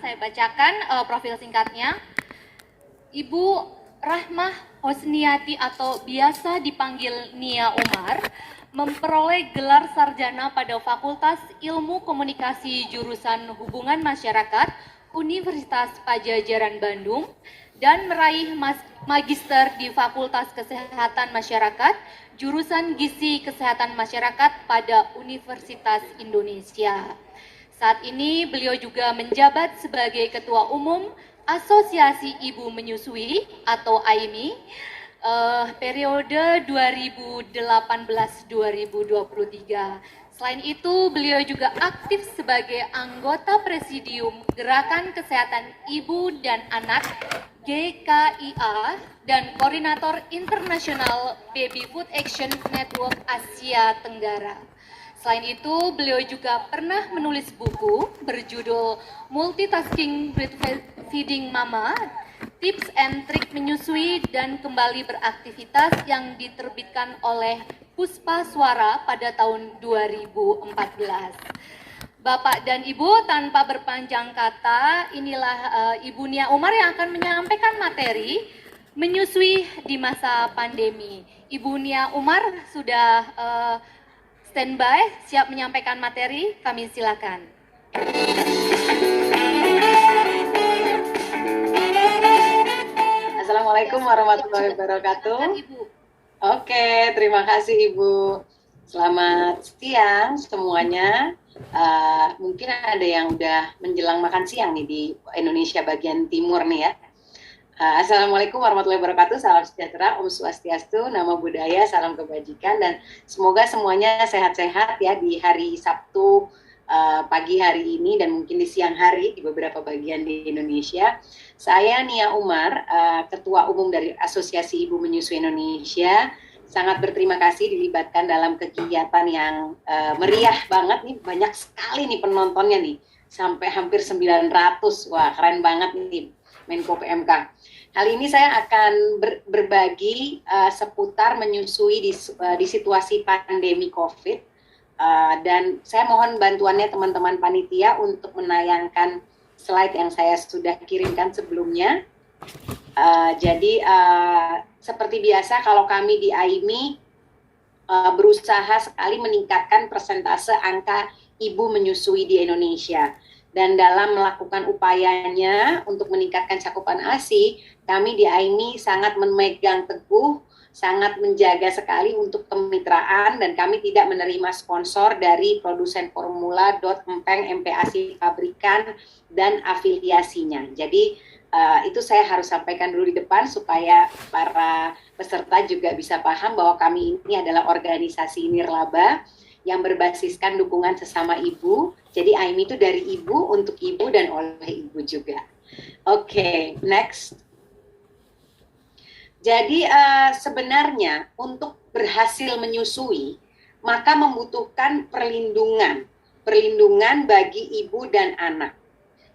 saya bacakan profil singkatnya. Ibu Rahmah Hosniati atau biasa dipanggil Nia Umar memperoleh gelar sarjana pada Fakultas Ilmu Komunikasi jurusan Hubungan Masyarakat Universitas Padjadjaran Bandung dan meraih magister di Fakultas Kesehatan Masyarakat jurusan Gizi Kesehatan Masyarakat pada Universitas Indonesia. Saat ini beliau juga menjabat sebagai Ketua Umum Asosiasi Ibu Menyusui atau AIMI periode 2018-2023. Selain itu, beliau juga aktif sebagai anggota Presidium Gerakan Kesehatan Ibu dan Anak GKIA dan Koordinator Internasional Baby Food Action Network Asia Tenggara. Selain itu, beliau juga pernah menulis buku berjudul Multitasking Breastfeeding Mama, Tips and Trik Menyusui dan Kembali Beraktivitas yang diterbitkan oleh Puspa Suara pada tahun 2014. Bapak dan Ibu, tanpa berpanjang kata, inilah Ibu Nia Umar yang akan menyampaikan materi menyusui di masa pandemi. Ibu Nia Umar sudah standby, siap menyampaikan materi, kami silakan. Assalamualaikum warahmatullahi wabarakatuh. Oke, terima kasih Ibu. Selamat siang semuanya. Mungkin ada yang udah menjelang makan siang nih di Indonesia bagian timur nih ya. Assalamualaikum warahmatullahi wabarakatuh, salam sejahtera, Om Swastiastu, Namo Buddhaya, salam kebajikan, dan semoga semuanya sehat-sehat ya di hari Sabtu pagi hari ini dan mungkin di siang hari di beberapa bagian di Indonesia. Saya Nia Umar, Ketua Umum dari Asosiasi Ibu Menyusui Indonesia, sangat berterima kasih dilibatkan dalam kegiatan yang meriah banget nih, banyak sekali nih penontonnya nih, sampai hampir 900, wah keren banget nih Menko PMK. Kali ini saya akan berbagi seputar menyusui di situasi pandemi COVID, dan saya mohon bantuannya teman-teman panitia untuk menayangkan slide yang saya sudah kirimkan sebelumnya. Jadi seperti biasa kalau kami di AIMI berusaha sekali meningkatkan persentase angka ibu menyusui di Indonesia. Dan dalam melakukan upayanya untuk meningkatkan cakupan ASI, kami di AIMI sangat memegang teguh, sangat menjaga sekali untuk kemitraan, dan kami tidak menerima sponsor dari produsen formula, empeng, MPASI pabrikan, dan afiliasinya. Jadi itu saya harus sampaikan dulu di depan supaya para peserta juga bisa paham bahwa kami ini adalah organisasi nirlaba yang berbasiskan dukungan sesama ibu. Jadi AIMI itu dari ibu, untuk ibu, dan oleh ibu juga. Oke, next. Jadi sebenarnya untuk berhasil menyusui, maka membutuhkan perlindungan bagi ibu dan anak.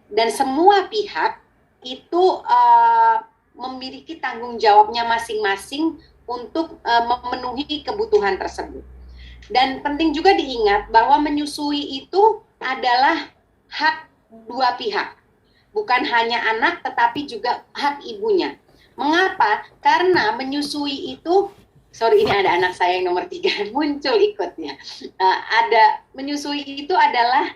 Dan semua pihak itu memiliki tanggung jawabnya masing-masing untuk memenuhi kebutuhan tersebut. Dan penting juga diingat bahwa menyusui itu adalah hak dua pihak. Bukan hanya anak, tetapi juga hak ibunya. Mengapa? Karena menyusui itu, ini ada anak saya yang nomor 3 muncul ikutnya. Menyusui itu adalah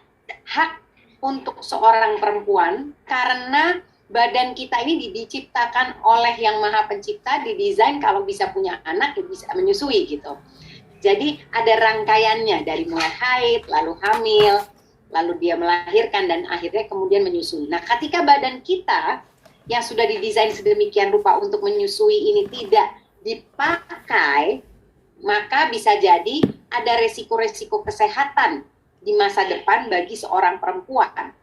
hak untuk seorang perempuan karena badan kita ini diciptakan oleh Yang Maha Pencipta, didesain kalau bisa punya anak, ya bisa menyusui gitu. Jadi ada rangkaiannya dari mulai haid, lalu hamil, lalu dia melahirkan, dan akhirnya kemudian menyusui. Nah, ketika badan kita yang sudah didesain sedemikian rupa untuk menyusui ini tidak dipakai, maka bisa jadi ada resiko-resiko kesehatan di masa depan bagi seorang perempuan.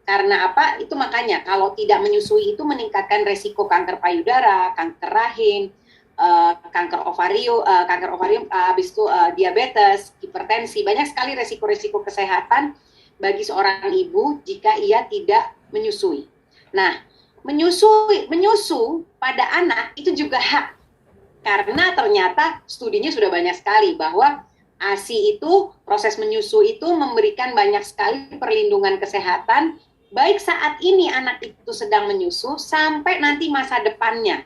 Karena apa? Itu makanya kalau tidak menyusui itu meningkatkan resiko kanker payudara, kanker rahim, kanker ovarium, habis itu diabetes, hipertensi, banyak sekali resiko-resiko kesehatan bagi seorang ibu jika ia tidak menyusui. Nah, menyusu pada anak itu juga hak, karena ternyata studinya sudah banyak sekali bahwa ASI itu, proses menyusu itu memberikan banyak sekali perlindungan kesehatan baik saat ini anak itu sedang menyusu sampai nanti masa depannya.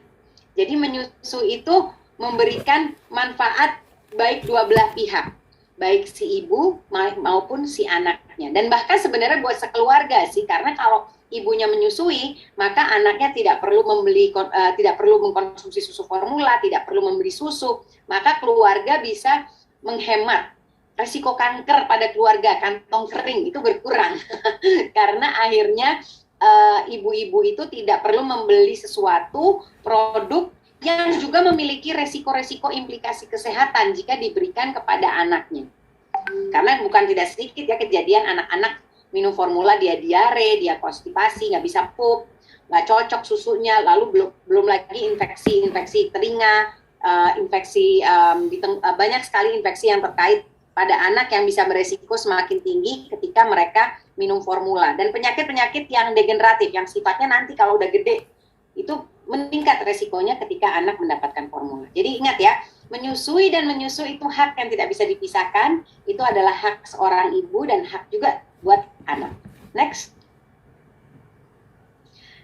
Jadi menyusu itu memberikan manfaat baik dua belah pihak, baik si ibu maupun si anaknya. Dan bahkan sebenarnya buat sekeluarga sih, karena kalau ibunya menyusui, maka anaknya tidak perlu mengkonsumsi susu formula, tidak perlu membeli susu, maka keluarga bisa menghemat resiko kanker pada keluarga, kantong kering itu berkurang karena akhirnya ibu-ibu itu tidak perlu membeli sesuatu produk yang juga memiliki resiko-resiko implikasi kesehatan jika diberikan kepada anaknya. Karena bukan tidak sedikit ya kejadian anak-anak minum formula dia diare, dia konstipasi, nggak bisa pup, nggak cocok susunya, lalu belum lagi infeksi telinga, banyak sekali infeksi yang terkait pada anak yang bisa beresiko semakin tinggi ketika mereka minum formula. Dan penyakit-penyakit yang degeneratif, yang sifatnya nanti kalau udah gede, itu meningkat resikonya ketika anak mendapatkan formula. Jadi ingat ya, menyusui dan menyusu itu hak yang tidak bisa dipisahkan, itu adalah hak seorang ibu dan hak juga buat anak. Next.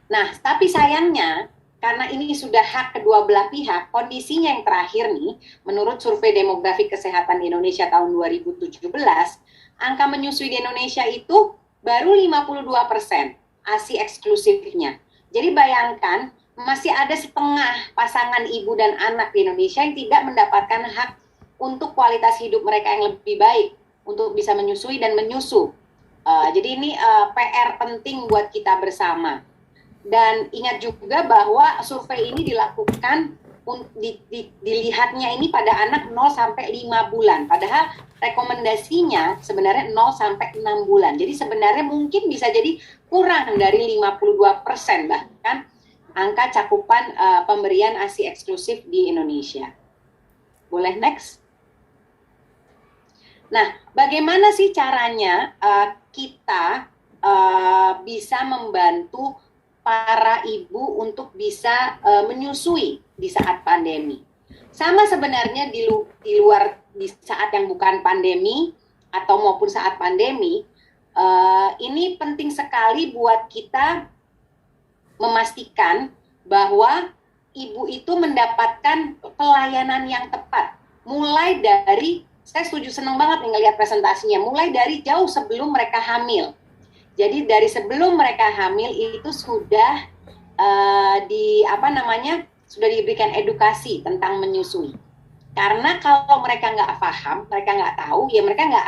Nah, tapi sayangnya, karena ini sudah hak kedua belah pihak, kondisinya yang terakhir nih, menurut survei demografi kesehatan di Indonesia tahun 2017, angka menyusui di Indonesia itu baru 52% ASI eksklusifnya. Jadi bayangkan, masih ada setengah pasangan ibu dan anak di Indonesia yang tidak mendapatkan hak untuk kualitas hidup mereka yang lebih baik, untuk bisa menyusui dan menyusu. Jadi ini PR penting buat kita bersama. Dan ingat juga bahwa survei ini dilakukan, dilihatnya ini pada anak 0 sampai 5 bulan. Padahal rekomendasinya sebenarnya 0 sampai 6 bulan. Jadi sebenarnya mungkin bisa jadi kurang dari 52% bahkan angka cakupan pemberian ASI eksklusif di Indonesia. Boleh next? Nah, bagaimana sih caranya kita bisa membantu para ibu untuk bisa menyusui di saat pandemi? Sama sebenarnya di saat yang bukan pandemi atau maupun saat pandemi, ini penting sekali buat kita memastikan bahwa ibu itu mendapatkan pelayanan yang tepat. Mulai dari, saya senang banget nih ngelihat presentasinya, mulai dari jauh sebelum mereka hamil. Jadi dari sebelum mereka hamil itu sudah sudah diberikan edukasi tentang menyusui. Karena kalau mereka nggak paham, mereka nggak tahu, ya mereka nggak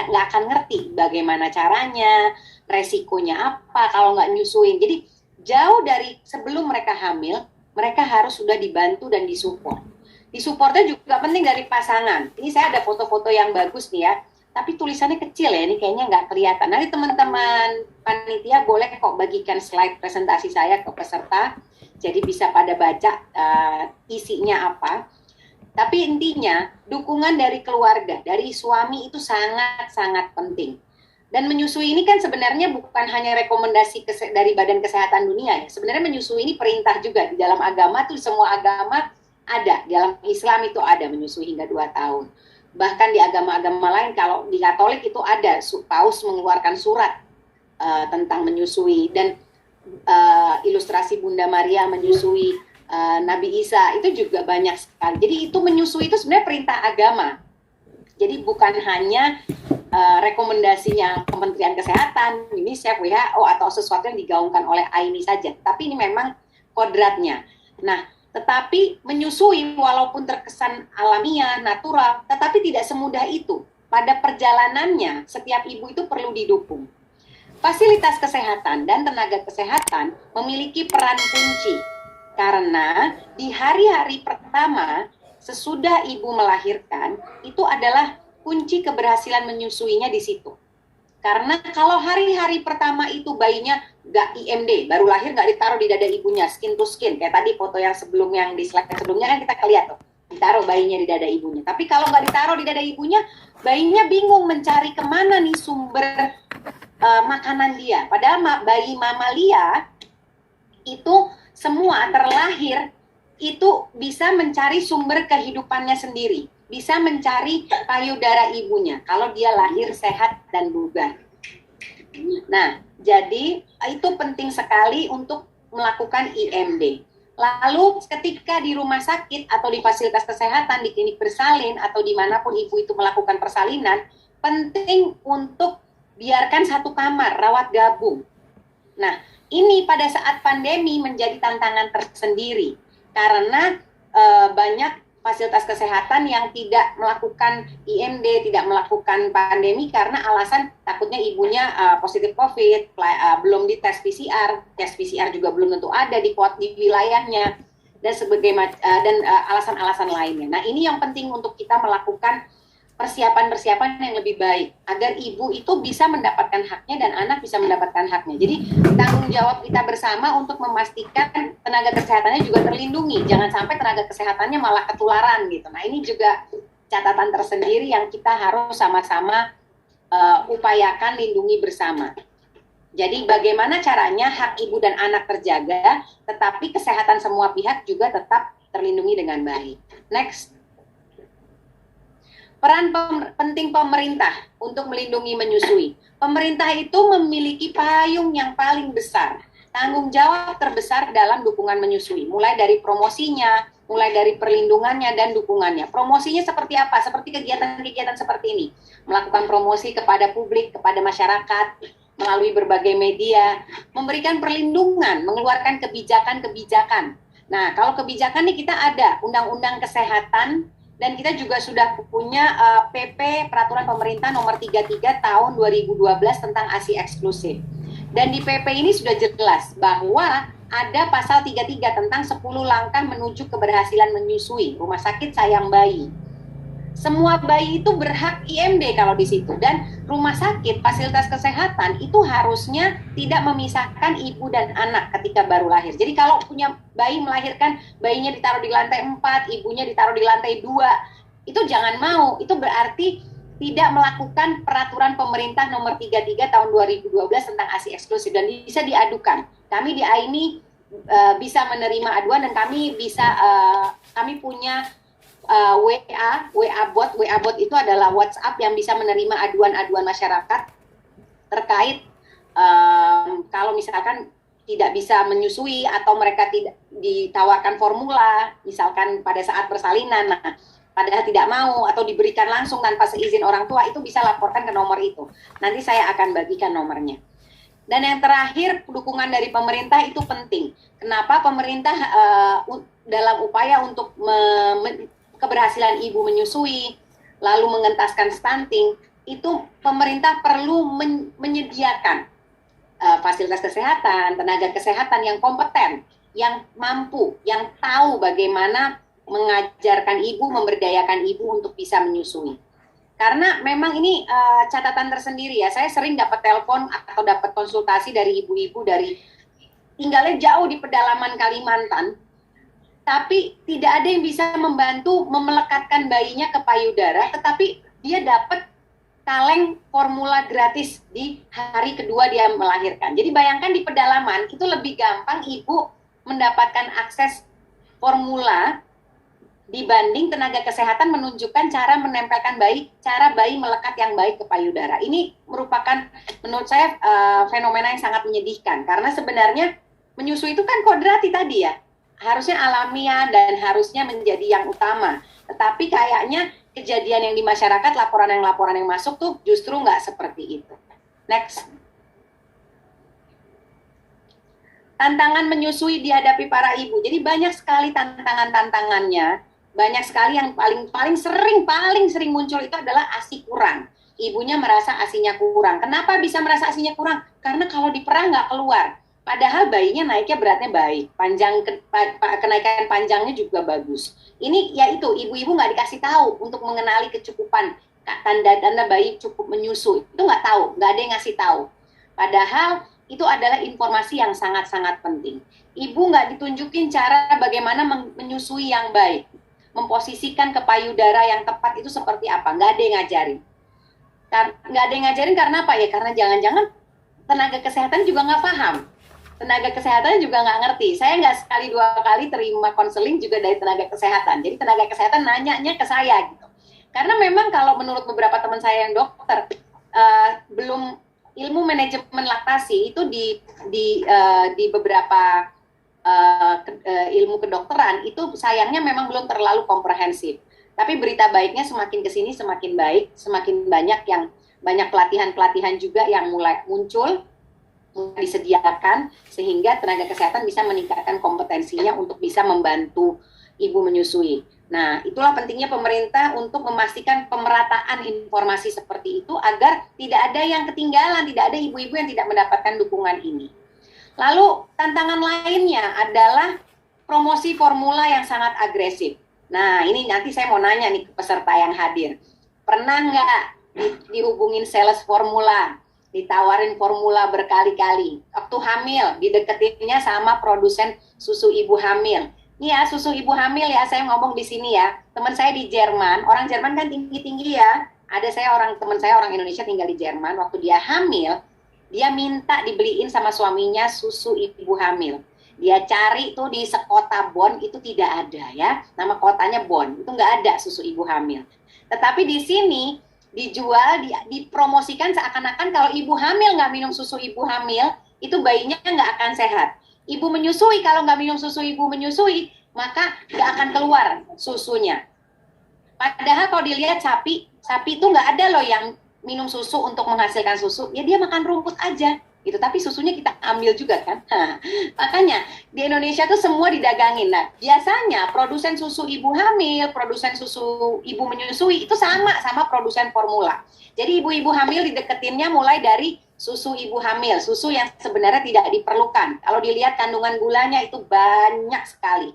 akan ngerti bagaimana caranya, resikonya apa kalau nggak nyusuin. Jadi jauh dari sebelum mereka hamil, mereka harus sudah dibantu dan disupport. Disupportnya juga penting dari pasangan. Ini saya ada foto-foto yang bagus nih ya. Tapi tulisannya kecil ya, ini kayaknya nggak kelihatan. Nanti teman-teman panitia boleh kok bagikan slide presentasi saya ke peserta, jadi bisa pada baca isinya apa. Tapi intinya, dukungan dari keluarga, dari suami itu sangat-sangat penting. Dan menyusui ini kan sebenarnya bukan hanya rekomendasi dari Badan Kesehatan Dunia. Ya. Sebenarnya menyusui ini perintah juga. Di dalam agama tuh semua agama ada. Di dalam Islam itu ada menyusui hingga 2 tahun. Bahkan di agama-agama lain, kalau di Katolik itu ada, Paus mengeluarkan surat tentang menyusui, dan ilustrasi Bunda Maria menyusui Nabi Isa, itu juga banyak sekali. Jadi itu menyusui itu sebenarnya perintah agama. Jadi bukan hanya rekomendasinya Kementerian Kesehatan, UNICEF, WHO, atau sesuatu yang digaungkan oleh AINI saja, tapi ini memang kodratnya. Nah, tetapi menyusui walaupun terkesan alamiah, natural, tetapi tidak semudah itu. Pada perjalanannya, setiap ibu itu perlu didukung. Fasilitas kesehatan dan tenaga kesehatan memiliki peran kunci. Karena di hari-hari pertama, sesudah ibu melahirkan, itu adalah kunci keberhasilan menyusuinya di situ. Karena kalau hari-hari pertama itu bayinya nggak IMD, baru lahir nggak ditaruh di dada ibunya, skin to skin, kayak tadi foto yang di slide sebelumnya kan kita lihat tuh, ditaruh bayinya di dada ibunya. Tapi kalau nggak ditaruh di dada ibunya, bayinya bingung mencari kemana nih sumber makanan dia. Padahal bayi mamalia itu semua terlahir itu bisa mencari sumber kehidupannya sendiri. Bisa mencari payudara ibunya kalau dia lahir sehat dan bugar. Nah, jadi itu penting sekali untuk melakukan IMD. Lalu ketika di rumah sakit atau di fasilitas kesehatan, di klinik bersalin atau dimanapun ibu itu melakukan persalinan, penting untuk biarkan satu kamar, rawat gabung. Nah, ini pada saat pandemi menjadi tantangan tersendiri karena banyak fasilitas kesehatan yang tidak melakukan IMD, tidak melakukan pandemi karena alasan takutnya ibunya positif COVID, belum dites PCR, tes PCR juga belum tentu ada di wilayahnya dan alasan-alasan lainnya. Nah, ini yang penting untuk kita melakukan persiapan-persiapan yang lebih baik agar ibu itu bisa mendapatkan haknya dan anak bisa mendapatkan haknya. Jadi tanggung jawab kita bersama untuk memastikan tenaga kesehatannya juga terlindungi. Jangan sampai tenaga kesehatannya malah ketularan gitu. Nah, ini juga catatan tersendiri yang kita harus sama-sama upayakan lindungi bersama. Jadi bagaimana caranya hak ibu dan anak terjaga, tetapi kesehatan semua pihak juga tetap terlindungi dengan baik. Next. Peran penting pemerintah untuk melindungi menyusui. Pemerintah itu memiliki payung yang paling besar, tanggung jawab terbesar dalam dukungan menyusui, mulai dari promosinya, mulai dari perlindungannya dan dukungannya. Promosinya seperti apa? Seperti kegiatan-kegiatan seperti ini, melakukan promosi kepada publik, kepada masyarakat, melalui berbagai media, memberikan perlindungan, mengeluarkan kebijakan-kebijakan. Nah, kalau kebijakan ini kita ada Undang-Undang Kesehatan, dan kita juga sudah punya PP Peraturan Pemerintah Nomor 33 Tahun 2012 tentang ASI eksklusif. Dan di PP ini sudah jelas bahwa ada pasal 33 tentang 10 langkah menuju keberhasilan menyusui, rumah sakit sayang bayi. Semua bayi itu berhak IMD kalau di situ, dan rumah sakit, fasilitas kesehatan itu harusnya tidak memisahkan ibu dan anak ketika baru lahir. Jadi kalau punya bayi melahirkan, bayinya ditaruh di lantai 4, ibunya ditaruh di lantai 2, itu jangan mau. Itu berarti tidak melakukan peraturan pemerintah nomor 33 tahun 2012 tentang ASI eksklusif, dan bisa diadukan. Kami di AIMI bisa menerima aduan, dan kami punya WA bot itu adalah WhatsApp yang bisa menerima aduan-aduan masyarakat terkait kalau misalkan tidak bisa menyusui atau mereka tidak ditawarkan formula, misalkan pada saat persalinan, nah padahal tidak mau atau diberikan langsung tanpa seizin orang tua, itu bisa laporkan ke nomor itu. Nanti saya akan bagikan nomornya. Dan yang terakhir, dukungan dari pemerintah itu penting. Kenapa pemerintah dalam upaya untuk keberhasilan ibu menyusui, lalu mengentaskan stunting, itu pemerintah perlu menyediakan fasilitas kesehatan, tenaga kesehatan yang kompeten, yang mampu, yang tahu bagaimana mengajarkan ibu, memberdayakan ibu untuk bisa menyusui. Karena memang ini catatan tersendiri ya, saya sering dapat telepon atau dapat konsultasi dari ibu-ibu dari tinggalnya jauh di pedalaman Kalimantan, tapi tidak ada yang bisa membantu memelekatkan bayinya ke payudara, tetapi dia dapat kaleng formula gratis di hari kedua dia melahirkan. Jadi bayangkan di pedalaman itu lebih gampang ibu mendapatkan akses formula dibanding tenaga kesehatan menunjukkan cara menempelkan bayi, cara bayi melekat yang baik ke payudara. Ini merupakan menurut saya fenomena yang sangat menyedihkan, karena sebenarnya menyusui itu kan kodrati tadi ya, harusnya alamiah dan harusnya menjadi yang utama. Tetapi kayaknya kejadian yang di masyarakat, laporan yang masuk tuh justru nggak seperti itu. Next. Tantangan menyusui dihadapi para ibu. Jadi banyak sekali tantangannya. Banyak sekali yang paling sering muncul itu adalah ASI kurang. Ibunya merasa ASInya kurang. Kenapa bisa merasa ASInya kurang? Karena kalau diperah nggak keluar. Padahal bayinya naiknya beratnya baik, kenaikan panjangnya juga bagus. Ini yaitu ibu-ibu nggak dikasih tahu untuk mengenali kecukupan tanda-tanda bayi cukup menyusui. Itu nggak tahu, nggak ada yang ngasih tahu. Padahal itu adalah informasi yang sangat-sangat penting. Ibu nggak ditunjukin cara bagaimana menyusui yang baik, memposisikan ke payudara yang tepat itu seperti apa, nggak ada yang ngajarin. Nggak ada yang ngajarin karena apa ya? Karena jangan-jangan tenaga kesehatan juga nggak paham. Tenaga kesehatan juga nggak ngerti. Saya nggak sekali dua kali terima konseling juga dari tenaga kesehatan. Jadi tenaga kesehatan nanyanya ke saya gitu. Karena memang kalau menurut beberapa teman saya yang dokter, belum ilmu manajemen laktasi itu di beberapa ilmu kedokteran itu sayangnya memang belum terlalu komprehensif. Tapi berita baiknya semakin kesini semakin baik, semakin banyak pelatihan-pelatihan juga yang mulai muncul, mulai disediakan, sehingga tenaga kesehatan bisa meningkatkan kompetensinya untuk bisa membantu ibu menyusui. Nah, itulah pentingnya pemerintah untuk memastikan pemerataan informasi seperti itu agar tidak ada yang ketinggalan, tidak ada ibu-ibu yang tidak mendapatkan dukungan ini. Lalu tantangan lainnya adalah promosi formula yang sangat agresif. Nah, ini nanti saya mau nanya nih ke peserta yang hadir. Pernah nggak dihubungin sales formula, ditawarin formula berkali-kali? Waktu hamil, dideketinnya sama produsen susu ibu hamil. Nih ya, susu ibu hamil ya, saya ngomong di sini ya. Teman saya di Jerman, orang Jerman kan tinggi-tinggi ya. Teman saya orang Indonesia tinggal di Jerman, waktu dia hamil, dia minta dibeliin sama suaminya susu ibu hamil. Dia cari tuh di sekota Bonn, itu tidak ada ya. Nama kotanya Bonn, itu nggak ada susu ibu hamil. Tetapi di sini dijual, dipromosikan seakan-akan kalau ibu hamil nggak minum susu ibu hamil, itu bayinya nggak akan sehat. Ibu menyusui, kalau nggak minum susu ibu menyusui, maka nggak akan keluar susunya. Padahal kalau dilihat sapi itu nggak ada loh yang minum susu untuk menghasilkan susu, ya dia makan rumput aja gitu, tapi susunya kita ambil juga kan. Makanya di Indonesia tuh semua didagangin. Nah, biasanya produsen susu ibu hamil, produsen susu ibu menyusui itu sama produsen formula. Jadi ibu-ibu hamil dideketinnya mulai dari susu ibu hamil, susu yang sebenarnya tidak diperlukan. Kalau dilihat kandungan gulanya itu banyak sekali.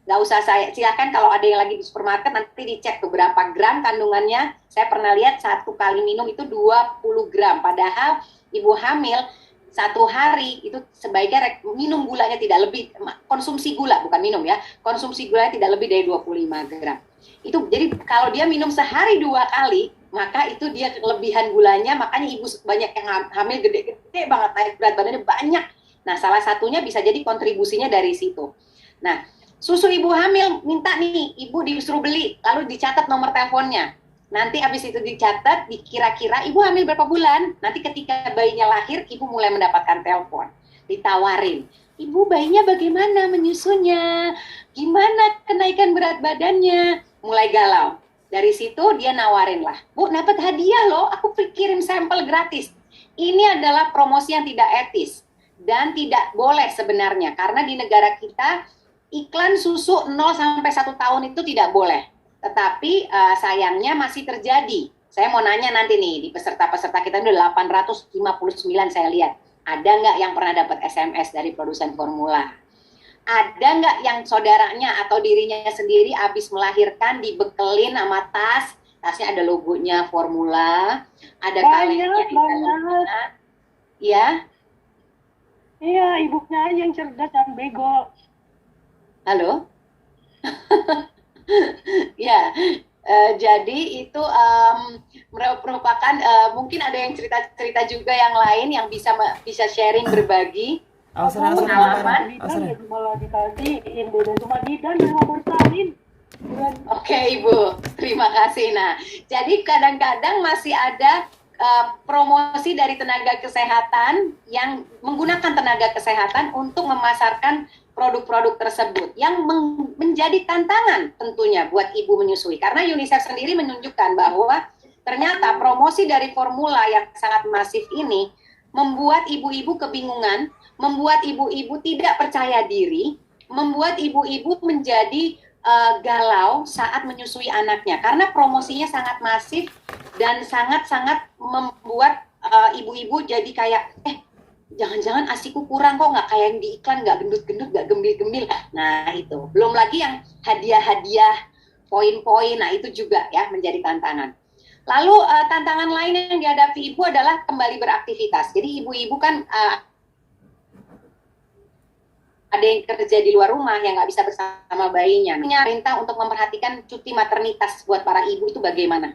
Nggak usah silakan kalau ada yang lagi di supermarket nanti dicek tuh berapa gram kandungannya. Saya pernah lihat 1 kali minum itu 20 gram. Padahal ibu hamil 1 hari itu sebaiknya minum gulanya tidak lebih, konsumsi gula bukan minum ya, konsumsi gulanya tidak lebih dari 25 gram. Itu jadi kalau dia minum sehari 2 kali, maka itu dia kelebihan gulanya, makanya ibu banyak yang hamil gede-gede banget, naik berat badannya banyak. Nah, salah satunya bisa jadi kontribusinya dari situ. Nah, susu ibu hamil minta nih, ibu disuruh beli, lalu dicatat nomor teleponnya. Nanti habis itu dicatat, dikira-kira ibu hamil berapa bulan. Nanti ketika bayinya lahir, ibu mulai mendapatkan telepon. Ditawarin, ibu bayinya bagaimana menyusunya? Gimana kenaikan berat badannya? Mulai galau. Dari situ dia nawarin lah, Bu, dapat hadiah loh, aku kirim sampel gratis. Ini adalah promosi yang tidak etis dan tidak boleh sebenarnya. Karena di negara kita, iklan susu 0 sampai 1 tahun itu tidak boleh. Tetapi sayangnya masih terjadi. Saya mau nanya nanti nih, di peserta-peserta kita udah 859 saya lihat. Ada nggak yang pernah dapat SMS dari produsen formula? Ada nggak yang saudaranya atau dirinya sendiri habis melahirkan dibekelin sama tasnya ada logonya formula, ada kalendernya di dalamnya. Ya? Iya, ibunya aja yang cerdas dan bego. Halo? Ya, jadi itu merupakan mungkin ada yang cerita-cerita juga yang lain yang bisa sharing berbagi pengalaman. Malah dikajiin, dan cuma Didan yang mau bersalin. Oke, Ibu, terima kasih. Nah, jadi kadang-kadang masih ada promosi dari tenaga kesehatan yang menggunakan tenaga kesehatan untuk memasarkan produk-produk tersebut yang menjadi tantangan tentunya buat ibu menyusui. Karena UNICEF sendiri menunjukkan bahwa ternyata promosi dari formula yang sangat masif ini membuat ibu-ibu kebingungan, membuat ibu-ibu tidak percaya diri, membuat ibu-ibu menjadi galau saat menyusui anaknya. Karena promosinya sangat masif dan sangat-sangat membuat ibu-ibu jadi kayak, jangan-jangan asiku kurang kok, nggak kayak yang di iklan, nggak gendut-gendut, nggak gembil-gembil. Nah itu, belum lagi yang hadiah-hadiah, poin-poin, nah itu juga ya menjadi tantangan. Lalu tantangan lain yang dihadapi ibu adalah kembali beraktivitas. Jadi ibu-ibu kan ada yang kerja di luar rumah yang nggak bisa bersama bayinya. Perintah untuk memperhatikan cuti maternitas buat para ibu itu bagaimana?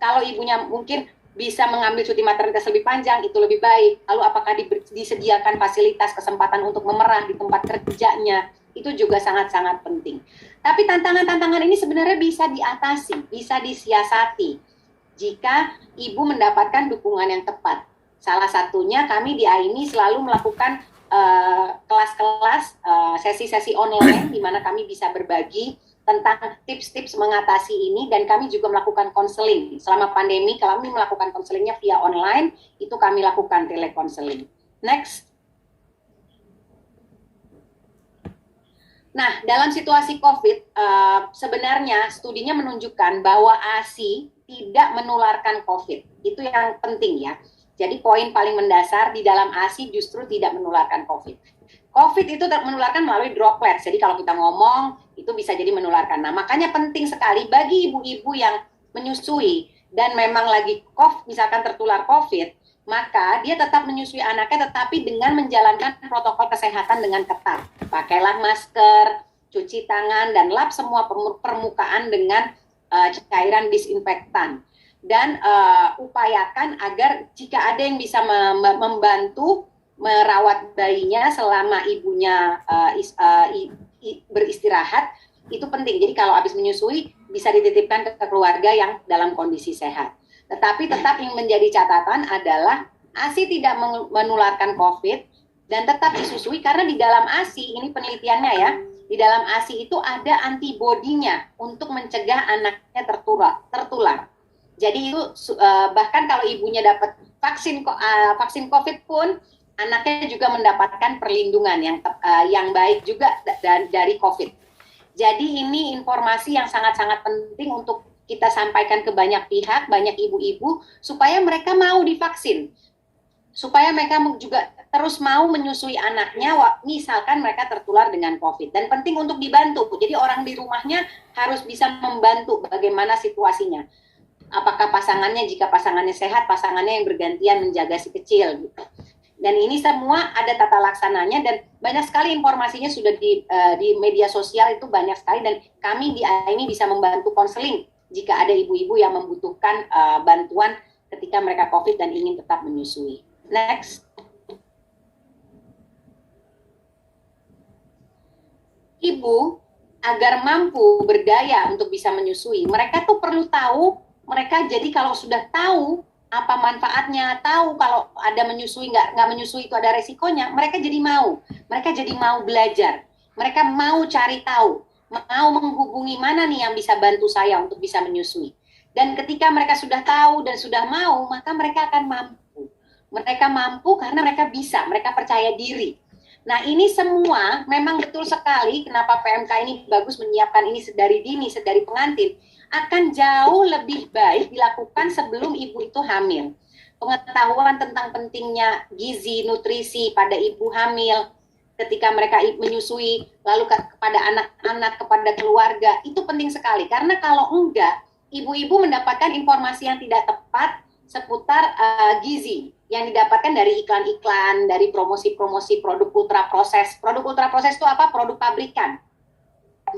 Kalau ibunya mungkin bisa mengambil cuti maternitas lebih panjang, itu lebih baik. Lalu apakah disediakan fasilitas kesempatan untuk memerah di tempat kerjanya? Itu juga sangat-sangat penting. Tapi tantangan-tantangan ini sebenarnya bisa diatasi, bisa disiasati jika ibu mendapatkan dukungan yang tepat. Salah satunya kami di AIMI selalu melakukan kelas-kelas, sesi-sesi online di mana kami bisa berbagi tentang tips-tips mengatasi ini, dan kami juga melakukan konseling. Selama pandemi kami melakukan konselingnya via online, itu kami lakukan telekonseling. Next. Nah, dalam situasi COVID, sebenarnya studinya menunjukkan bahwa ASI tidak menularkan COVID. Itu yang penting ya. Jadi poin paling mendasar di dalam ASI justru tidak menularkan COVID. COVID itu menularkan melalui droplet. Jadi kalau kita ngomong, itu bisa jadi menularkan. Nah, makanya penting sekali bagi ibu-ibu yang menyusui dan memang lagi misalkan tertular COVID, maka dia tetap menyusui anaknya tetapi dengan menjalankan protokol kesehatan dengan ketat. Pakailah masker, cuci tangan, dan lap semua permukaan dengan cairan disinfektan. Dan upayakan agar jika ada yang bisa membantu merawat bayinya selama ibunya beristirahat, itu penting. Jadi kalau habis menyusui bisa dititipkan ke keluarga yang dalam kondisi sehat. Tetapi tetap yang menjadi catatan adalah ASI tidak menularkan COVID dan tetap disusui, karena di dalam ASI, ini penelitiannya ya, di dalam ASI itu ada antibodinya untuk mencegah anaknya tertular. Jadi itu bahkan kalau ibunya dapat vaksin COVID pun, anaknya juga mendapatkan perlindungan yang baik juga dari COVID. Jadi ini informasi yang sangat-sangat penting untuk kita sampaikan ke banyak pihak, banyak ibu-ibu, supaya mereka mau divaksin. Supaya mereka juga terus mau menyusui anaknya, misalkan mereka tertular dengan COVID. Dan penting untuk dibantu. Jadi orang di rumahnya harus bisa membantu bagaimana situasinya. Apakah pasangannya, jika pasangannya sehat, pasangannya yang bergantian menjaga si kecil gitu. Dan ini semua ada tata laksananya, dan banyak sekali informasinya sudah di media sosial, itu banyak sekali, dan kami di AIMI bisa membantu konseling jika ada ibu-ibu yang membutuhkan bantuan ketika mereka COVID dan ingin tetap menyusui. Next. Ibu agar mampu berdaya untuk bisa menyusui, mereka tuh perlu tahu. Mereka jadi kalau sudah tahu apa manfaatnya, tahu kalau ada menyusui, nggak menyusui itu ada resikonya, mereka jadi mau belajar, mereka mau cari tahu, mau menghubungi mana nih yang bisa bantu saya untuk bisa menyusui. Dan ketika mereka sudah tahu dan sudah mau, maka mereka akan mampu. Mereka mampu karena mereka bisa, mereka percaya diri. Nah, ini semua memang betul sekali kenapa PMK ini bagus menyiapkan ini sedari dini, sedari pengantin, akan jauh lebih baik dilakukan sebelum ibu itu hamil. Pengetahuan tentang pentingnya gizi, nutrisi pada ibu hamil, ketika mereka menyusui, lalu kepada anak-anak, kepada keluarga, itu penting sekali. Karena kalau enggak, ibu-ibu mendapatkan informasi yang tidak tepat seputar gizi yang didapatkan dari iklan-iklan, dari promosi-promosi produk ultraproses. Produk ultraproses itu apa? Produk pabrikan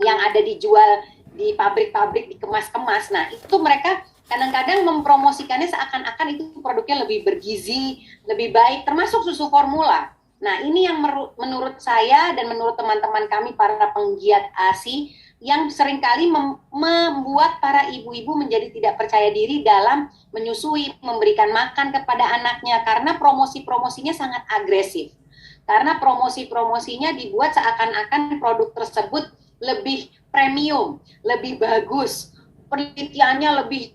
yang ada dijual di pabrik-pabrik, dikemas-kemas. Nah, itu mereka kadang-kadang mempromosikannya seakan-akan itu produknya lebih bergizi, lebih baik, termasuk susu formula. Nah, ini yang menurut saya dan menurut teman-teman kami, para penggiat ASI, yang seringkali membuat para ibu-ibu menjadi tidak percaya diri dalam menyusui, memberikan makan kepada anaknya, karena promosi-promosinya sangat agresif. Karena promosi-promosinya dibuat seakan-akan produk tersebut lebih premium, lebih bagus, penelitiannya lebih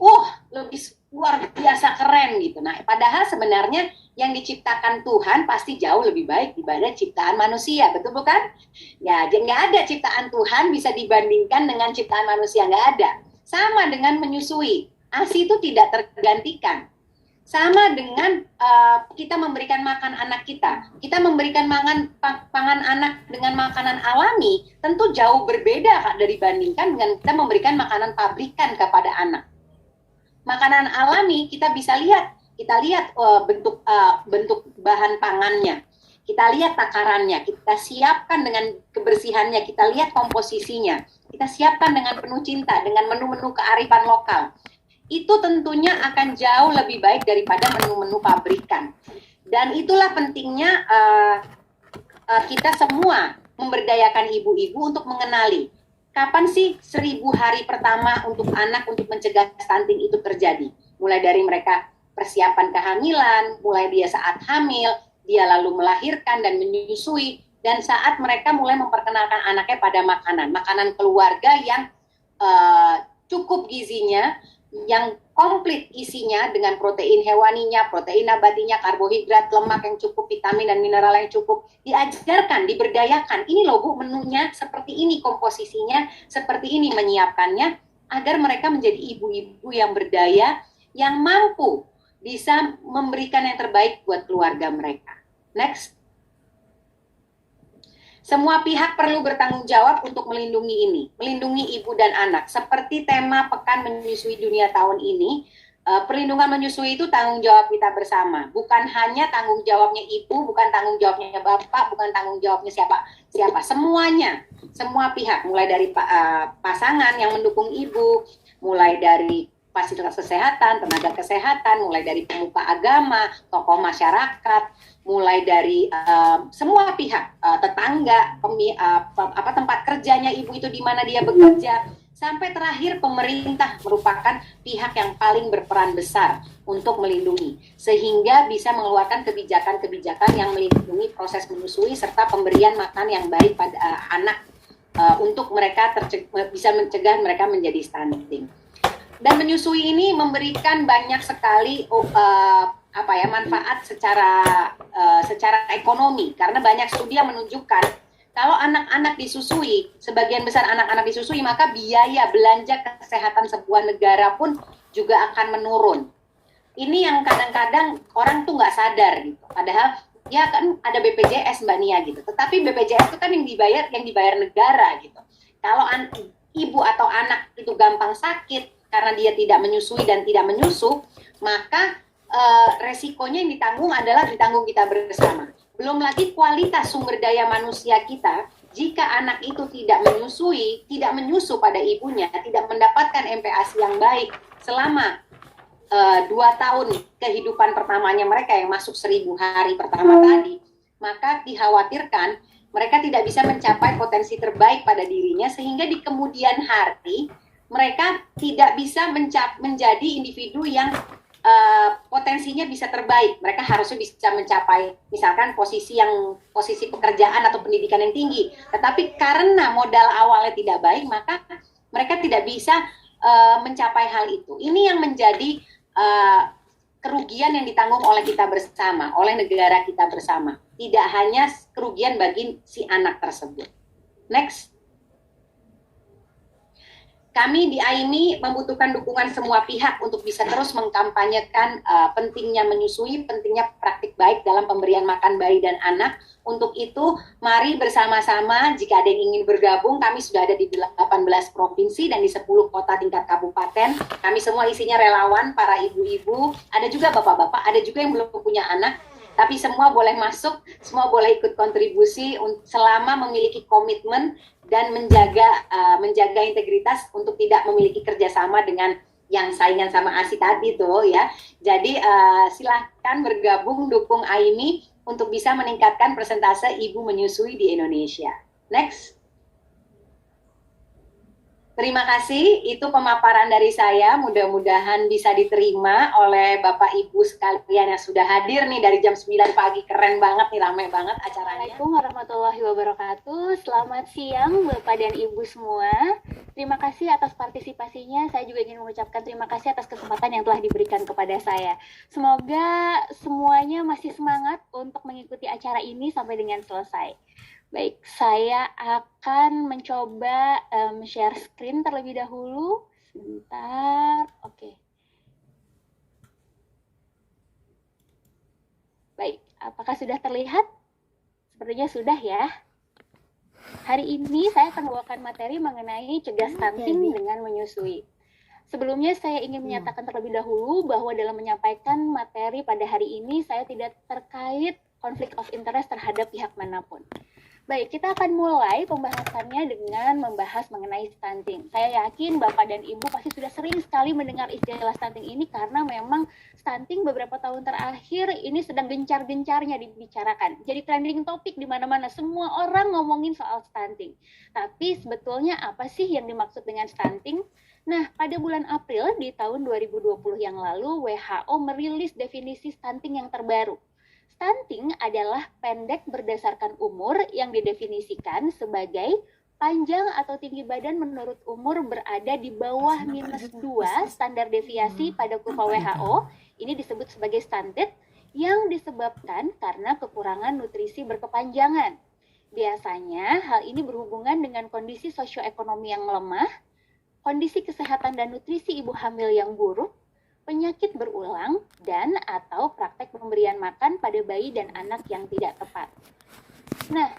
luar biasa keren gitu. Nah, padahal sebenarnya yang diciptakan Tuhan pasti jauh lebih baik dibanding ciptaan manusia, betul bukan? Ya, nggak ada ciptaan Tuhan bisa dibandingkan dengan ciptaan manusia, nggak ada. Sama dengan menyusui, ASI itu tidak tergantikan. Sama dengan kita memberikan makan anak kita memberikan pangan anak dengan makanan alami, tentu jauh berbeda dibandingkan dengan kita memberikan makanan pabrikan kepada anak. Makanan alami kita bisa lihat, bentuk bahan pangannya, kita lihat takarannya, kita siapkan dengan kebersihannya, kita lihat komposisinya, kita siapkan dengan penuh cinta, dengan menu-menu kearifan lokal. Itu tentunya akan jauh lebih baik daripada menu-menu pabrikan. Dan itulah pentingnya kita semua memberdayakan ibu-ibu untuk mengenali kapan sih 1000 hari pertama untuk anak untuk mencegah stunting itu terjadi. Mulai dari mereka persiapan kehamilan, mulai dia saat hamil, dia lalu melahirkan dan menyusui, dan saat mereka mulai memperkenalkan anaknya pada makanan keluarga yang cukup gizinya, yang komplit isinya dengan protein hewaninya, protein nabatinya, karbohidrat, lemak yang cukup, vitamin dan mineral yang cukup, diajarkan, diberdayakan. Ini loh Bu menunya, seperti ini komposisinya, seperti ini menyiapkannya, agar mereka menjadi ibu-ibu yang berdaya, yang mampu bisa memberikan yang terbaik buat keluarga mereka. Next. Semua pihak perlu bertanggung jawab untuk melindungi ini, melindungi ibu dan anak. Seperti tema Pekan Menyusui Dunia tahun ini, perlindungan menyusui itu tanggung jawab kita bersama. Bukan hanya tanggung jawabnya ibu, bukan tanggung jawabnya bapak, bukan tanggung jawabnya siapa. Semuanya, semua pihak, mulai dari pasangan yang mendukung ibu, mulai dari fasilitas kesehatan, tenaga kesehatan, mulai dari pemuka agama, tokoh masyarakat, mulai dari semua pihak, tetangga, tempat kerjanya ibu itu di mana dia bekerja, sampai terakhir pemerintah merupakan pihak yang paling berperan besar untuk melindungi, sehingga bisa mengeluarkan kebijakan-kebijakan yang melindungi proses menyusui serta pemberian makan yang baik pada anak untuk mereka bisa mencegah mereka menjadi stunting. Dan menyusui ini memberikan banyak sekali manfaat secara ekonomi, karena banyak studi yang menunjukkan kalau anak-anak disusui, sebagian besar anak-anak disusui, maka biaya belanja kesehatan sebuah negara pun juga akan menurun. Ini yang kadang-kadang orang tuh nggak sadar gitu. Padahal ya kan ada BPJS Mbak Nia gitu. Tetapi BPJS itu kan yang dibayar negara gitu. Kalau ibu atau anak itu gampang sakit karena dia tidak menyusui dan tidak menyusu, maka resikonya yang ditanggung kita bersama. Belum lagi kualitas sumber daya manusia kita, jika anak itu tidak menyusu pada ibunya, tidak mendapatkan MPASI yang baik selama 2 tahun kehidupan pertamanya mereka yang masuk 1000 hari pertama tadi, maka dikhawatirkan mereka tidak bisa mencapai potensi terbaik pada dirinya, sehingga di kemudian hari mereka tidak bisa menjadi individu yang potensinya bisa terbaik. Mereka harusnya bisa mencapai misalkan posisi pekerjaan atau pendidikan yang tinggi. Tetapi karena modal awalnya tidak baik, maka mereka tidak bisa mencapai hal itu. Ini yang menjadi kerugian yang ditanggung oleh kita bersama, oleh negara kita bersama. Tidak hanya kerugian bagi si anak tersebut. Next. Kami di AIMI membutuhkan dukungan semua pihak untuk bisa terus mengkampanyekan pentingnya menyusui, pentingnya praktik baik dalam pemberian makan bayi dan anak. Untuk itu, mari bersama-sama, jika ada yang ingin bergabung, kami sudah ada di 18 provinsi dan di 10 kota tingkat kabupaten. Kami semua isinya relawan, para ibu-ibu, ada juga bapak-bapak, ada juga yang belum punya anak. Tapi semua boleh masuk, semua boleh ikut kontribusi selama memiliki komitmen dan menjaga integritas untuk tidak memiliki kerjasama dengan yang saingan sama ASI tadi tuh ya. Jadi silahkan bergabung dukung AIMI untuk bisa meningkatkan persentase ibu menyusui di Indonesia. Next. Terima kasih, itu pemaparan dari saya, mudah-mudahan bisa diterima oleh Bapak Ibu sekalian yang sudah hadir nih dari jam 9 pagi, keren banget nih, ramai banget acaranya. Assalamualaikum warahmatullahi wabarakatuh, selamat siang Bapak dan Ibu semua. Terima kasih atas partisipasinya, saya juga ingin mengucapkan terima kasih atas kesempatan yang telah diberikan kepada saya. Semoga semuanya masih semangat untuk mengikuti acara ini sampai dengan selesai. Baik, saya akan mencoba share screen terlebih dahulu. Sebentar, oke. Baik, apakah sudah terlihat? Sepertinya sudah ya. Hari ini saya akan membawakan materi mengenai cegah stunting dengan menyusui. Sebelumnya saya ingin menyatakan terlebih dahulu bahwa dalam menyampaikan materi pada hari ini saya tidak terkait konflik of interest terhadap pihak manapun. Baik, kita akan mulai pembahasannya dengan membahas mengenai stunting. Saya yakin Bapak dan Ibu pasti sudah sering sekali mendengar istilah stunting ini karena memang stunting beberapa tahun terakhir ini sedang gencar-gencarnya dibicarakan. Jadi trending topik di mana-mana, semua orang ngomongin soal stunting. Tapi sebetulnya apa sih yang dimaksud dengan stunting? Nah, pada bulan April di tahun 2020 yang lalu, WHO merilis definisi stunting yang terbaru. Stunting adalah pendek berdasarkan umur yang didefinisikan sebagai panjang atau tinggi badan menurut umur berada di bawah -2 standar deviasi pada kurva WHO. Ini disebut sebagai stunted yang disebabkan karena kekurangan nutrisi berkepanjangan. Biasanya hal ini berhubungan dengan kondisi sosioekonomi yang lemah, kondisi kesehatan dan nutrisi ibu hamil yang buruk, penyakit berulang, dan atau praktek pemberian makan pada bayi dan anak yang tidak tepat. Nah,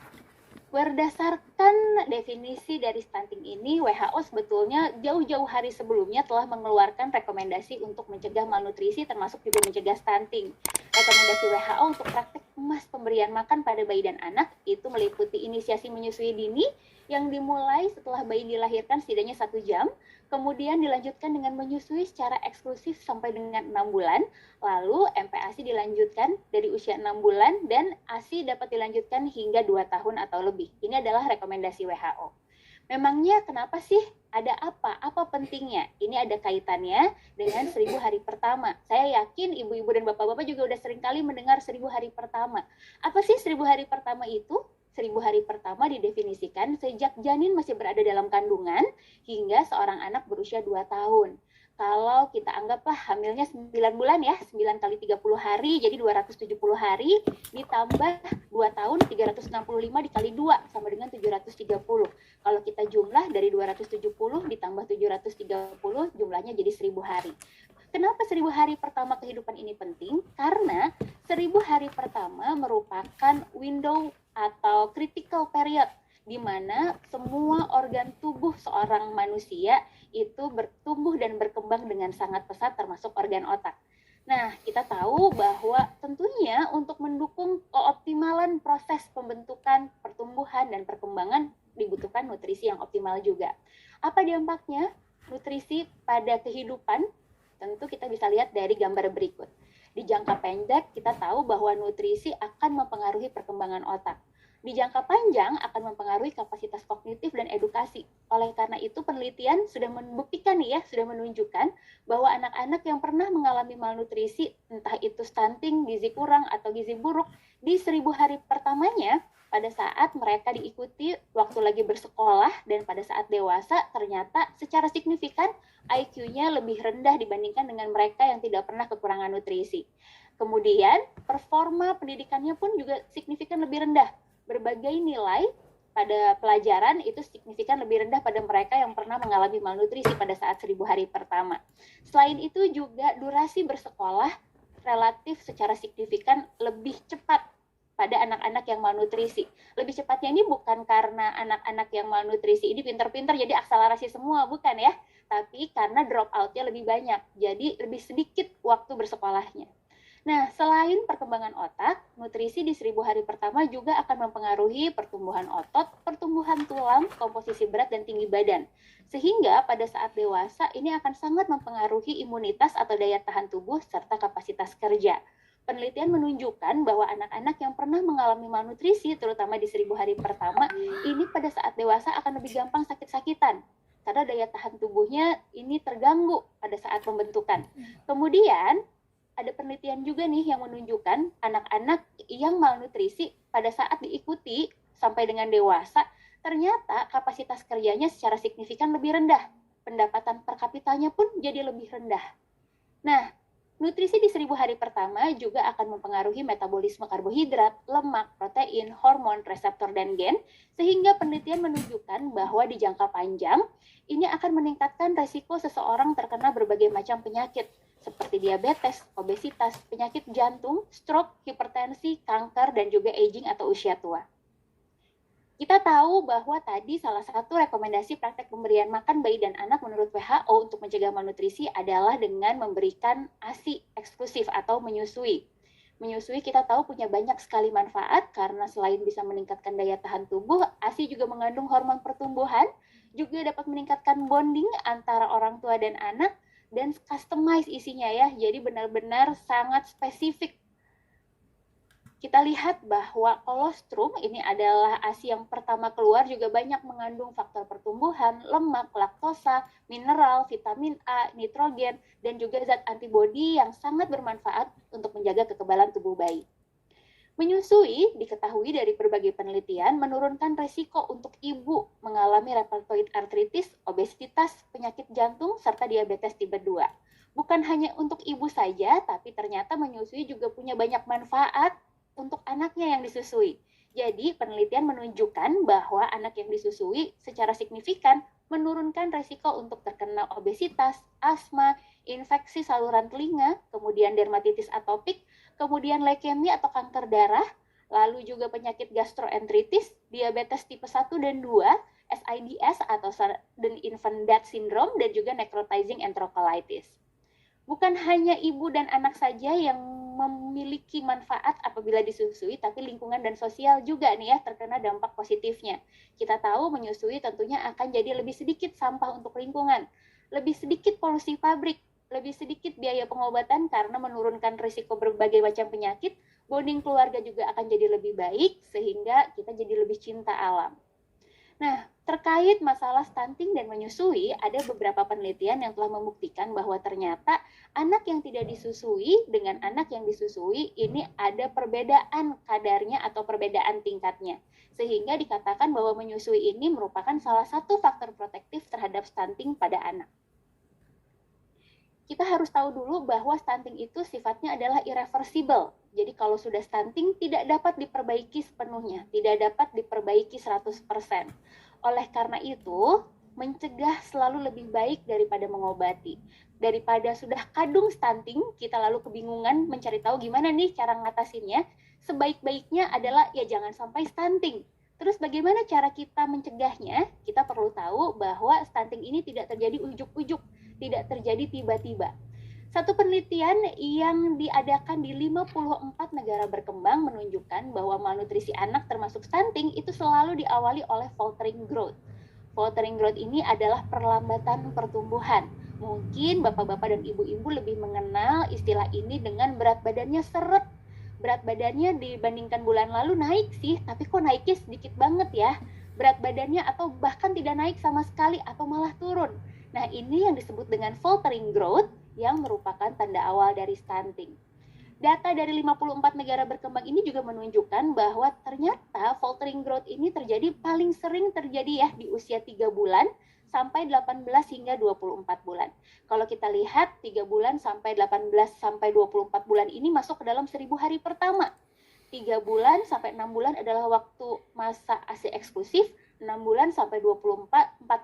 berdasarkan definisi dari stunting ini, WHO sebetulnya jauh-jauh hari sebelumnya telah mengeluarkan rekomendasi untuk mencegah malnutrisi termasuk juga mencegah stunting. Rekomendasi WHO untuk praktek emas pemberian makan pada bayi dan anak itu meliputi inisiasi menyusui dini yang dimulai setelah bayi dilahirkan setidaknya 1 jam, kemudian dilanjutkan dengan menyusui secara eksklusif sampai dengan 6 bulan, lalu MPASI dilanjutkan dari usia 6 bulan, dan ASI dapat dilanjutkan hingga 2 tahun atau lebih. Ini adalah rekomendasi WHO. Memangnya kenapa sih? Ada apa? Apa pentingnya? Ini ada kaitannya dengan 1000 hari pertama. Saya yakin ibu-ibu dan bapak-bapak juga udah sering kali mendengar 1000 hari pertama. Apa sih 1000 hari pertama itu? 1000 hari pertama didefinisikan sejak janin masih berada dalam kandungan hingga seorang anak berusia 2 tahun. Kalau kita anggaplah hamilnya 9 bulan ya, 9 kali 30 hari, jadi 270 hari, ditambah 2 tahun, 365 dikali 2, sama dengan 730. Kalau kita jumlah dari 270 ditambah 730, jumlahnya jadi 1000 hari. Kenapa 1000 hari pertama kehidupan ini penting? Karena 1000 hari pertama merupakan window atau critical period di mana semua organ tubuh seorang manusia itu bertumbuh dan berkembang dengan sangat pesat termasuk organ otak. Nah, kita tahu bahwa tentunya untuk mendukung keoptimalan proses pembentukan, pertumbuhan, dan perkembangan dibutuhkan nutrisi yang optimal juga. Apa dampaknya nutrisi pada kehidupan? Tentu kita bisa lihat dari gambar berikut. Di jangka pendek, kita tahu bahwa nutrisi akan mempengaruhi perkembangan otak. Di jangka panjang akan mempengaruhi kapasitas kognitif dan edukasi. Oleh karena itu, penelitian sudah membuktikan nih ya, sudah menunjukkan bahwa anak-anak yang pernah mengalami malnutrisi, entah itu stunting, gizi kurang, atau gizi buruk, di 1000 hari pertamanya, pada saat mereka diikuti waktu lagi bersekolah dan pada saat dewasa, ternyata secara signifikan IQ-nya lebih rendah dibandingkan dengan mereka yang tidak pernah kekurangan nutrisi. Kemudian, performa pendidikannya pun juga signifikan lebih rendah. Berbagai nilai pada pelajaran itu signifikan lebih rendah pada mereka yang pernah mengalami malnutrisi pada saat 1000 hari pertama. Selain itu juga durasi bersekolah relatif secara signifikan lebih cepat pada anak-anak yang malnutrisi. Lebih cepatnya ini bukan karena anak-anak yang malnutrisi ini pintar-pintar jadi akselerasi semua, bukan ya. Tapi karena drop out-nya lebih banyak, jadi lebih sedikit waktu bersekolahnya. Nah, selain perkembangan otak, nutrisi di 1000 hari pertama juga akan mempengaruhi pertumbuhan otot, pertumbuhan tulang, komposisi berat, dan tinggi badan. Sehingga pada saat dewasa ini akan sangat mempengaruhi imunitas atau daya tahan tubuh serta kapasitas kerja. Penelitian menunjukkan bahwa anak-anak yang pernah mengalami malnutrisi, terutama di 1000 hari pertama, ini pada saat dewasa akan lebih gampang sakit-sakitan. Karena daya tahan tubuhnya ini terganggu pada saat pembentukan. Kemudian, ada penelitian juga nih yang menunjukkan anak-anak yang malnutrisi pada saat diikuti sampai dengan dewasa, ternyata kapasitas kerjanya secara signifikan lebih rendah. Pendapatan per kapitanya pun jadi lebih rendah. Nah, nutrisi di 1000 hari pertama juga akan mempengaruhi metabolisme karbohidrat, lemak, protein, hormon, reseptor, dan gen, sehingga penelitian menunjukkan bahwa di jangka panjang, ini akan meningkatkan resiko seseorang terkena berbagai macam penyakit, seperti diabetes, obesitas, penyakit jantung, stroke, hipertensi, kanker, dan juga aging atau usia tua. Kita tahu bahwa tadi salah satu rekomendasi praktek pemberian makan bayi dan anak menurut WHO untuk mencegah malnutrisi adalah dengan memberikan ASI eksklusif atau menyusui. Menyusui kita tahu punya banyak sekali manfaat karena selain bisa meningkatkan daya tahan tubuh, ASI juga mengandung hormon pertumbuhan, juga dapat meningkatkan bonding antara orang tua dan anak, dan customize isinya ya, jadi benar-benar sangat spesifik Kita lihat bahwa kolostrum ini adalah ASI yang pertama keluar, juga banyak mengandung faktor pertumbuhan, lemak, laktosa, mineral, vitamin A, nitrogen, dan juga zat antibodi yang sangat bermanfaat untuk menjaga kekebalan tubuh bayi. Menyusui diketahui dari berbagai penelitian menurunkan resiko untuk ibu mengalami rheumatoid arthritis, obesitas, penyakit jantung, serta diabetes tipe 2. Bukan hanya untuk ibu saja, tapi ternyata menyusui juga punya banyak manfaat untuk anaknya yang disusui. Jadi, penelitian menunjukkan bahwa anak yang disusui secara signifikan menurunkan resiko untuk terkena obesitas, asma, infeksi saluran telinga, kemudian dermatitis atopik, kemudian leukemia atau kanker darah, lalu juga penyakit gastroenteritis, diabetes tipe 1 dan 2, SIDS atau sudden infant death syndrome, dan juga necrotizing enterocolitis. Bukan hanya ibu dan anak saja yang memiliki manfaat apabila disusui, tapi lingkungan dan sosial juga nih ya terkena dampak positifnya. Kita tahu menyusui tentunya akan jadi lebih sedikit sampah untuk lingkungan, lebih sedikit polusi pabrik, lebih sedikit biaya pengobatan karena menurunkan risiko berbagai macam penyakit, bonding keluarga juga akan jadi lebih baik, sehingga kita jadi lebih cinta alam. Nah, terkait masalah stunting dan menyusui, ada beberapa penelitian yang telah membuktikan bahwa ternyata anak yang tidak disusui dengan anak yang disusui ini ada perbedaan kadarnya atau perbedaan tingkatnya. Sehingga dikatakan bahwa menyusui ini merupakan salah satu faktor protektif terhadap stunting pada anak. Kita harus tahu dulu bahwa stunting itu sifatnya adalah irreversible. Jadi kalau sudah stunting tidak dapat diperbaiki sepenuhnya, tidak dapat diperbaiki 100%. Oleh karena itu, mencegah selalu lebih baik daripada mengobati. Daripada sudah kadung stunting, kita lalu kebingungan mencari tahu gimana nih cara ngatasinnya, sebaik-baiknya adalah ya jangan sampai stunting. Terus bagaimana cara kita mencegahnya? Kita perlu tahu bahwa stunting ini tidak terjadi ujuk-ujuk, tidak terjadi tiba-tiba. Satu penelitian yang diadakan di 54 negara berkembang menunjukkan bahwa malnutrisi anak termasuk stunting itu selalu diawali oleh faltering growth. Faltering growth ini adalah perlambatan pertumbuhan. Mungkin bapak-bapak dan ibu-ibu lebih mengenal istilah ini dengan berat badannya seret. Berat badannya dibandingkan bulan lalu naik sih, tapi kok naiknya sedikit banget ya. Berat badannya atau bahkan tidak naik sama sekali atau malah turun. Nah, ini yang disebut dengan faltering growth yang merupakan tanda awal dari stunting. Data dari 54 negara berkembang ini juga menunjukkan bahwa ternyata faltering growth ini terjadi paling sering terjadi ya di usia 3 bulan sampai 18 hingga 24 bulan. Kalau kita lihat 3 bulan sampai 18 sampai 24 bulan ini masuk ke dalam 1000 hari pertama. 3 bulan sampai 6 bulan adalah waktu masa ASI eksklusif, 6 bulan sampai 24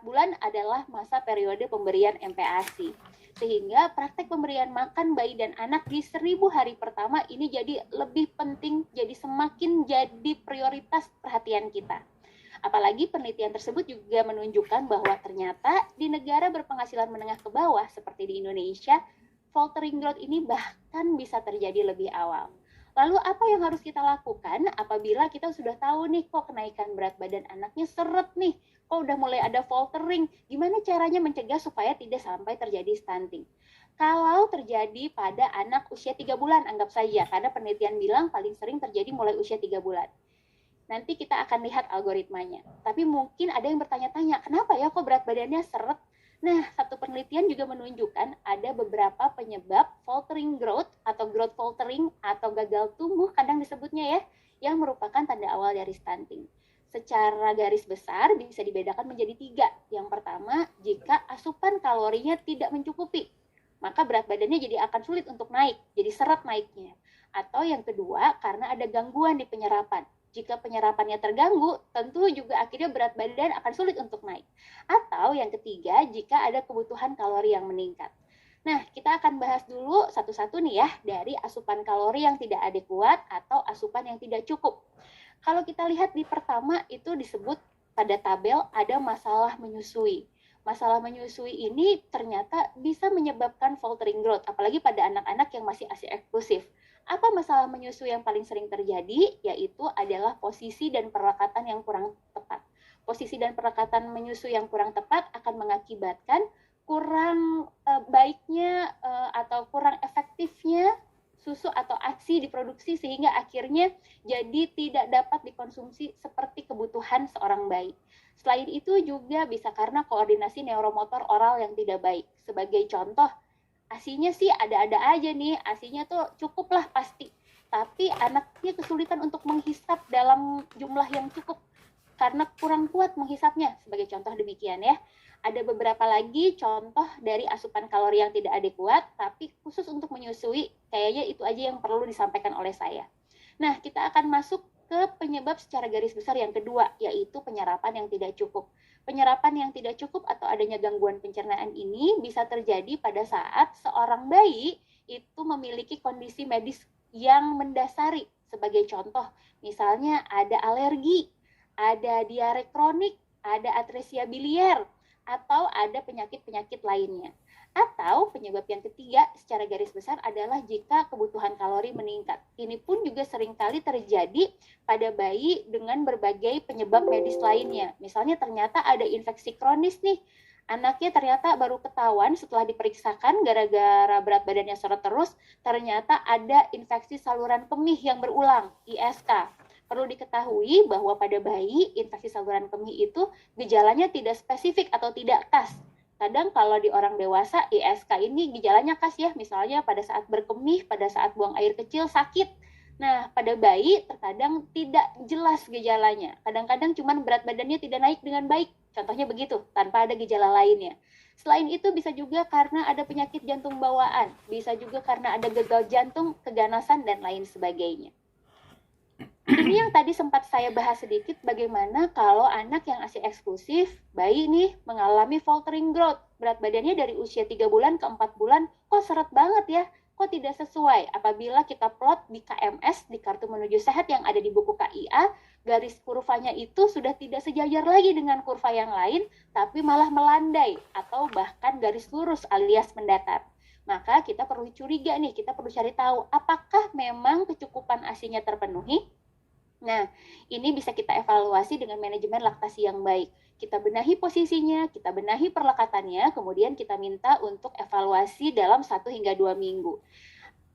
bulan adalah masa periode pemberian MPASI. Sehingga praktek pemberian makan bayi dan anak di 1000 hari pertama ini jadi lebih penting, jadi semakin jadi prioritas perhatian kita. Apalagi penelitian tersebut juga menunjukkan bahwa ternyata di negara berpenghasilan menengah ke bawah seperti di Indonesia, faltering growth ini bahkan bisa terjadi lebih awal. Lalu apa yang harus kita lakukan apabila kita sudah tahu nih kok kenaikan berat badan anaknya seret nih, kok udah mulai ada faltering, gimana caranya mencegah supaya tidak sampai terjadi stunting? Kalau terjadi pada anak usia 3 bulan, anggap saja, karena penelitian bilang paling sering terjadi mulai usia 3 bulan. Nanti kita akan lihat algoritmanya. Tapi mungkin ada yang bertanya-tanya, kenapa ya kok berat badannya seret? Nah, satu penelitian juga menunjukkan ada beberapa penyebab faltering growth atau growth faltering atau gagal tumbuh kadang disebutnya ya, yang merupakan tanda awal dari stunting. Secara garis besar bisa dibedakan menjadi 3. Yang pertama, jika asupan kalorinya tidak mencukupi, maka berat badannya jadi akan sulit untuk naik, jadi seret naiknya. Atau yang kedua, karena ada gangguan di penyerapan. Jika penyerapannya terganggu, tentu juga akhirnya berat badan akan sulit untuk naik. Atau yang ketiga, jika ada kebutuhan kalori yang meningkat. Nah, kita akan bahas dulu satu-satu nih ya, dari asupan kalori yang tidak adekuat atau asupan yang tidak cukup. Kalau kita lihat di pertama, itu disebut pada tabel ada masalah menyusui. Masalah menyusui ini ternyata bisa menyebabkan faltering growth, apalagi pada anak-anak yang masih ASI eksklusif. Apa masalah menyusui yang paling sering terjadi? Yaitu adalah posisi dan perekatan yang kurang tepat. Posisi dan perekatan menyusui yang kurang tepat akan mengakibatkan kurang baiknya atau kurang efektifnya susu atau ASI diproduksi sehingga akhirnya jadi tidak dapat dikonsumsi seperti kebutuhan seorang bayi. Selain itu juga bisa karena koordinasi neuromotor oral yang tidak baik. Sebagai contoh, ASINya sih ada-ada aja nih, ASINya tuh cukup lah pasti. Tapi anaknya kesulitan untuk menghisap dalam jumlah yang cukup karena kurang kuat menghisapnya. Sebagai contoh demikian ya. Ada beberapa lagi contoh dari asupan kalori yang tidak adekuat, tapi khusus untuk menyusui, kayaknya itu aja yang perlu disampaikan oleh saya. Nah, kita akan masuk ke penyebab secara garis besar yang kedua, yaitu penyerapan yang tidak cukup. Penyerapan yang tidak cukup atau adanya gangguan pencernaan ini bisa terjadi pada saat seorang bayi itu memiliki kondisi medis yang mendasari. Sebagai contoh, misalnya ada alergi, ada diare kronik, ada atresia biliar, atau ada penyakit-penyakit lainnya. Atau penyebab yang ketiga secara garis besar adalah jika kebutuhan kalori meningkat. Ini pun juga seringkali terjadi pada bayi dengan berbagai penyebab medis lainnya. Misalnya ternyata ada infeksi kronis nih. Anaknya ternyata baru ketahuan setelah diperiksakan gara-gara berat badannya seret terus, ternyata ada infeksi saluran kemih yang berulang, ISK. Perlu diketahui bahwa pada bayi, infeksi saluran kemih itu gejalanya tidak spesifik atau tidak khas. Kadang kalau di orang dewasa, ISK ini gejalanya khas ya, misalnya pada saat berkemih, pada saat buang air kecil, sakit. Nah, pada bayi terkadang tidak jelas gejalanya. Kadang-kadang cuma berat badannya tidak naik dengan baik. Contohnya begitu, tanpa ada gejala lainnya. Selain itu bisa juga karena ada penyakit jantung bawaan. Bisa juga karena ada gagal jantung, keganasan, dan lain sebagainya. Ini yang tadi sempat saya bahas sedikit, bagaimana kalau anak yang ASI eksklusif, bayi nih mengalami faltering growth, berat badannya dari usia 3 bulan ke 4 bulan, kok seret banget ya, kok tidak sesuai. Apabila kita plot di KMS, di Kartu Menuju Sehat yang ada di buku KIA, garis kurvanya itu sudah tidak sejajar lagi dengan kurva yang lain, tapi malah melandai, atau bahkan garis lurus alias mendatar. Maka kita perlu curiga nih, kita perlu cari tahu, apakah memang kecukupan ASI-nya terpenuhi? Nah, ini bisa kita evaluasi dengan manajemen laktasi yang baik. Kita benahi posisinya, kita benahi perlekatannya, kemudian kita minta untuk evaluasi dalam 1 hingga 2 minggu.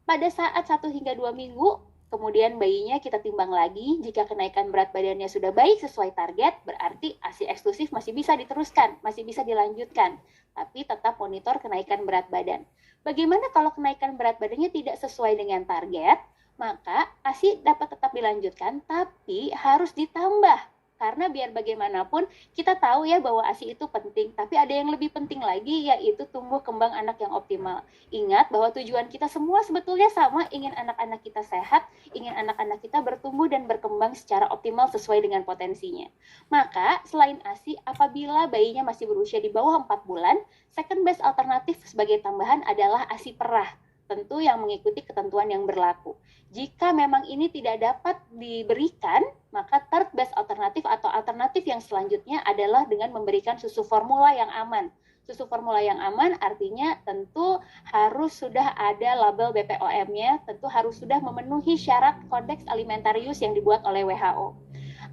Pada saat 1 hingga 2 minggu, kemudian bayinya kita timbang lagi. Jika kenaikan berat badannya sudah baik sesuai target, berarti ASI eksklusif masih bisa diteruskan, masih bisa dilanjutkan. Tapi tetap monitor kenaikan berat badan. Bagaimana kalau kenaikan berat badannya tidak sesuai dengan target? Maka ASI dapat tetap dilanjutkan, tapi harus ditambah. Karena biar bagaimanapun, kita tahu ya bahwa ASI itu penting, tapi ada yang lebih penting lagi, yaitu tumbuh kembang anak yang optimal. Ingat bahwa tujuan kita semua sebetulnya sama, ingin anak-anak kita sehat, ingin anak-anak kita bertumbuh dan berkembang secara optimal sesuai dengan potensinya. Maka, selain ASI, apabila bayinya masih berusia di bawah 4 bulan, second best alternatif sebagai tambahan adalah ASI perah. Tentu yang mengikuti ketentuan yang berlaku. Jika memang ini tidak dapat diberikan, maka third best alternatif atau alternatif yang selanjutnya adalah dengan memberikan susu formula yang aman. Susu formula yang aman artinya tentu harus sudah ada label BPOM-nya, tentu harus sudah memenuhi syarat Kodeks Alimentarius yang dibuat oleh WHO.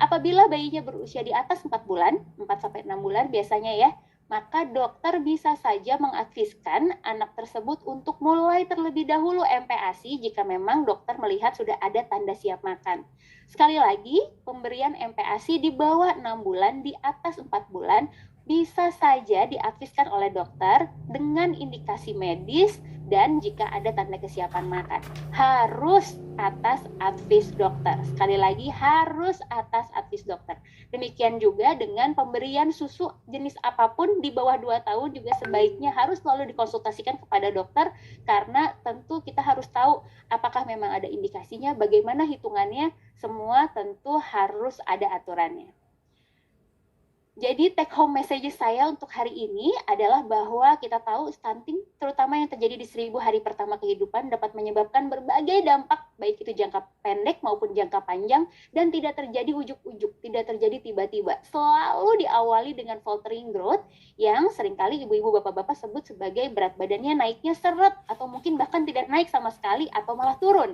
Apabila bayinya berusia di atas 4 bulan, 4-6 bulan biasanya ya, maka dokter bisa saja mengadviskan anak tersebut untuk mulai terlebih dahulu MPASI jika memang dokter melihat sudah ada tanda siap makan. Sekali lagi, pemberian MPASI di bawah 6 bulan, di atas 4 bulan, bisa saja diadviskan oleh dokter dengan indikasi medis dan jika ada tanda kesiapan makan. Harus atas advis dokter. Sekali lagi, harus atas advis dokter. Demikian juga dengan pemberian susu jenis apapun di bawah 2 tahun juga sebaiknya harus selalu dikonsultasikan kepada dokter karena tentu kita harus tahu apakah memang ada indikasinya, bagaimana hitungannya, semua tentu harus ada aturannya. Jadi take home message saya untuk hari ini adalah bahwa kita tahu stunting, terutama yang terjadi di 1000 hari pertama kehidupan, dapat menyebabkan berbagai dampak, baik itu jangka pendek maupun jangka panjang, dan tidak terjadi ujuk-ujuk, tidak terjadi tiba-tiba. Selalu diawali dengan faltering growth, yang seringkali ibu-ibu bapak-bapak sebut sebagai berat badannya naiknya seret, atau mungkin bahkan tidak naik sama sekali, atau malah turun.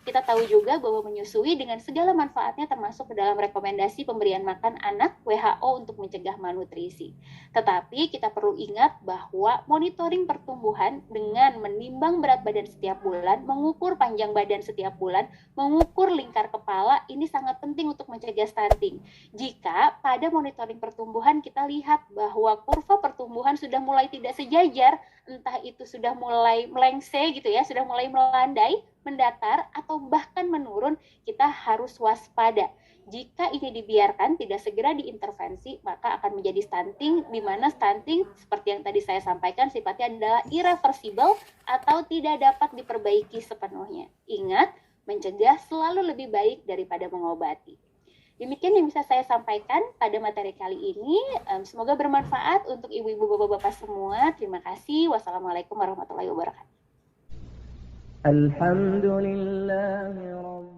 Kita tahu juga bahwa menyusui dengan segala manfaatnya termasuk ke dalam rekomendasi pemberian makan anak WHO untuk mencegah malnutrisi. Tetapi kita perlu ingat bahwa monitoring pertumbuhan dengan menimbang berat badan setiap bulan, mengukur panjang badan setiap bulan, mengukur lingkar kepala, ini sangat penting untuk mencegah stunting. Jika pada monitoring pertumbuhan kita lihat bahwa kurva pertumbuhan sudah mulai tidak sejajar, entah itu sudah mulai melengse gitu ya, sudah mulai melandai, mendatar, atau bahkan menurun, kita harus waspada. Jika ini dibiarkan, tidak segera diintervensi, maka akan menjadi stunting, di mana stunting, seperti yang tadi saya sampaikan, sifatnya adalah irreversible atau tidak dapat diperbaiki sepenuhnya. Ingat, mencegah selalu lebih baik daripada mengobati. Demikian yang bisa saya sampaikan pada materi kali ini. Semoga bermanfaat untuk ibu-ibu, bapak-bapak semua. Terima kasih. Wassalamualaikum warahmatullahi wabarakatuh. الحمد لله رب